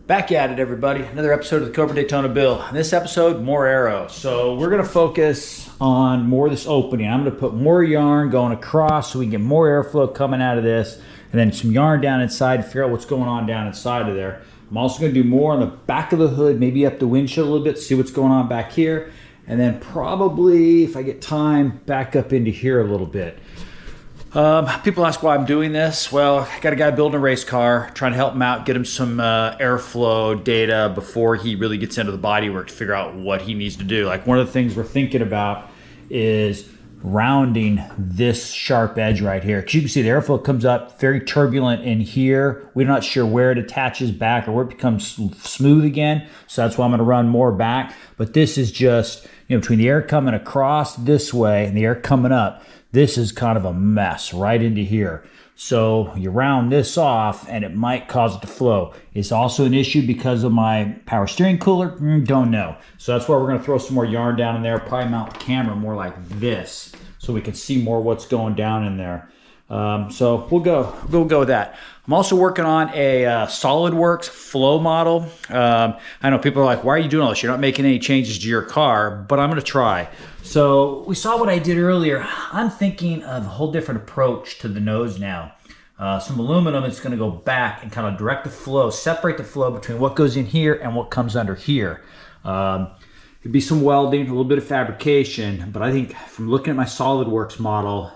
Back at it, everybody. Another episode of the Cobra Daytona Bill. In this episode, more Aero. So we're going to focus on more of this opening. I'm going to put more yarn going across so we can get more airflow coming out of this, and then some yarn down inside to figure out what's going on down inside of there. I'm also going to do more on the back of the hood, maybe up the windshield a little bit, see what's going on back here, and then probably, if I get time, back up into here a little bit. People ask why I'm doing this. Well, I got a guy building a race car, trying to help him out, get him some airflow data before he really gets into the bodywork to figure out what he needs to do. Like, one of the things we're thinking about is rounding this sharp edge right here. Because you can see the airflow comes up very turbulent in here. We're not sure where it attaches back or where it becomes smooth again. So that's why I'm going to run more back. But this is just, between the air coming across this way and the air coming up, this is kind of a mess right into here. So you round this off and it might cause it to flow. It's also an issue because of my power steering cooler. Don't know. So that's why we're going to throw some more yarn down in there. Probably mount the camera more like this so we can see more what's going down in there. So we'll go with that. I'm also working on a SolidWorks flow model. I know people are like, why are you doing all this? You're not making any changes to your car, but I'm going to try. So we saw what I did earlier. I'm thinking of a whole different approach to the nose now. Some aluminum that's going to go back and kind of direct the flow, separate the flow between what goes in here and what comes under here. Could be some welding, a little bit of fabrication, but I think from looking at my SolidWorks model,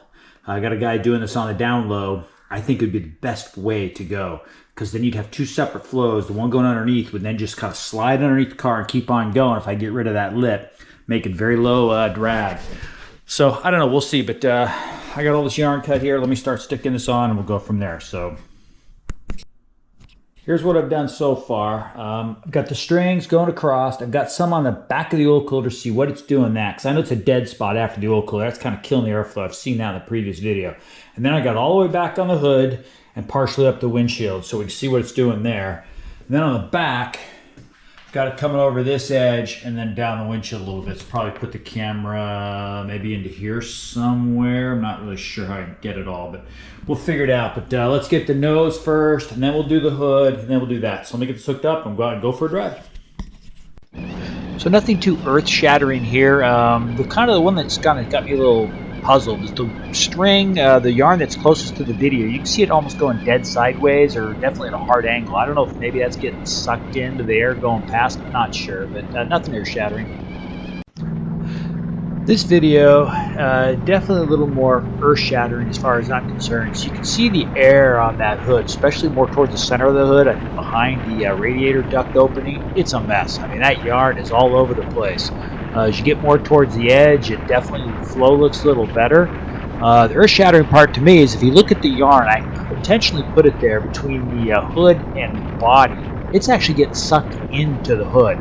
I got a guy doing this on the down low. I think it would be the best way to go, because then you'd have two separate flows. The one going underneath would then just kind of slide underneath the car and keep on going if I get rid of that lip, make it very low drag. So I don't know, we'll see, but I got all this yarn cut here. Let me start sticking this on and we'll go from there. So here's what I've done so far. I've got the strings going across. I've got some on the back of the oil cooler to see what it's doing that, because I know it's a dead spot after the oil cooler. That's kind of killing the airflow. I've seen that in the previous video. And then I got all the way back on the hood and partially up the windshield so we can see what it's doing there. And then on the back, got it coming over this edge and then down the windshield a little bit. So probably put the camera maybe into here somewhere. I'm not really sure how I can get it all, but we'll figure it out. But let's get the nose first, and then we'll do the hood, and then we'll do that. So let me get this hooked up and go out and go for a drive. So nothing too earth-shattering here. The one that's kind of got me a little puzzled is the string, the yarn that's closest to the video. You can see it almost going dead sideways, or definitely at a hard angle. I don't know if maybe that's getting sucked into the air going past. I'm not sure, but nothing earth-shattering. This video, definitely a little more earth-shattering as far as I'm concerned. So you can see the air on that hood, especially more towards the center of the hood, I think behind the radiator duct opening. It's a mess. I mean, that yarn is all over the place. As you get more towards the edge, it definitely, the flow looks a little better. The earth-shattering part to me is if you look at the yarn, I intentionally put it there between the hood and the body. It's actually getting sucked into the hood.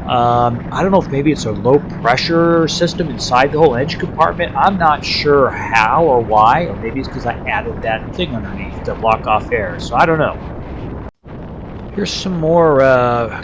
I don't know if maybe it's a low pressure system inside the whole edge compartment. I'm not sure how or why, or maybe it's because I added that thing underneath to block off air. So I don't know. Here's some more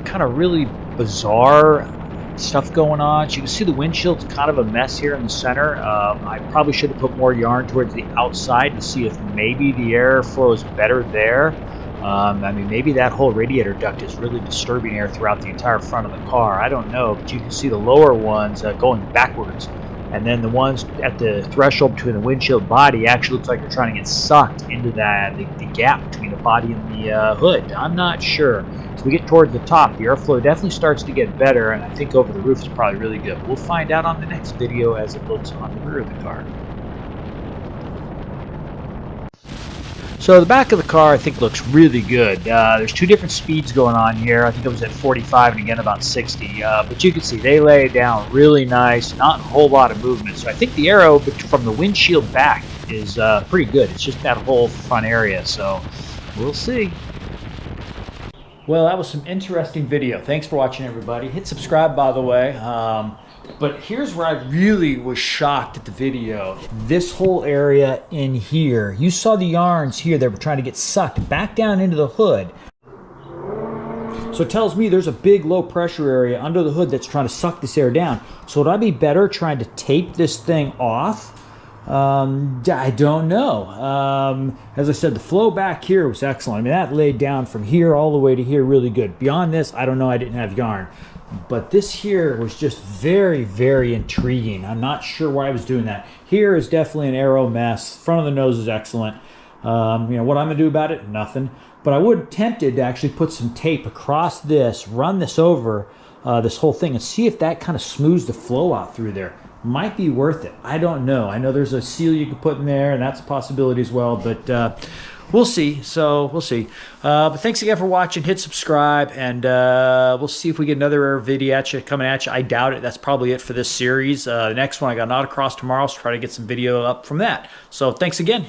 kind of really bizarre stuff going on. So you can see the windshield's kind of a mess here in the center. I probably should have put more yarn towards the outside to see if maybe the air flows better there. I mean, maybe that whole radiator duct is really disturbing air throughout the entire front of the car. I don't know, but you can see the lower ones going backwards, and then the ones at the threshold between the windshield body actually looks like they're trying to get sucked into the gap between the body and the hood. I'm not sure. As we get towards the top, the airflow definitely starts to get better, and I think over the roof is probably really good. We'll find out on the next video as it looks on the rear of the car. So the back of the car I think looks really good. There's two different speeds going on here. I think it was at 45 and again about 60. But you can see they lay it down really nice, not a whole lot of movement. So I think the aero from the windshield back is pretty good. It's just that whole front area. So we'll see. Well, that was some interesting video. Thanks for watching, everybody. Hit subscribe, by the way. But here's where I really was shocked at the video. This whole area in here, you saw the yarns here that were trying to get sucked back down into the hood. So it tells me there's a big low pressure area under the hood that's trying to suck this air down. So would I be better trying to tape this thing off I don't know. As I said, the flow back here was excellent. I mean, that laid down from here all the way to here really good. Beyond this, I don't know. I didn't have yarn. But this here was just very, very intriguing. I'm not sure why I was doing that. Here is definitely an Aero mess. Front of the nose is excellent. You know, what I'm going to do about it? Nothing. But I would tempted to actually put some tape across this, run this over this whole thing, and see if that kind of smooths the flow out through there. Might be worth it. I don't know. I know there's a seal you can put in there, and that's a possibility as well. But we'll see. So we'll see. But thanks again for watching. Hit subscribe, and we'll see if we get another video coming at you. I doubt it. That's probably it for this series. The next one, I got an autocross tomorrow, so try to get some video up from that. So thanks again.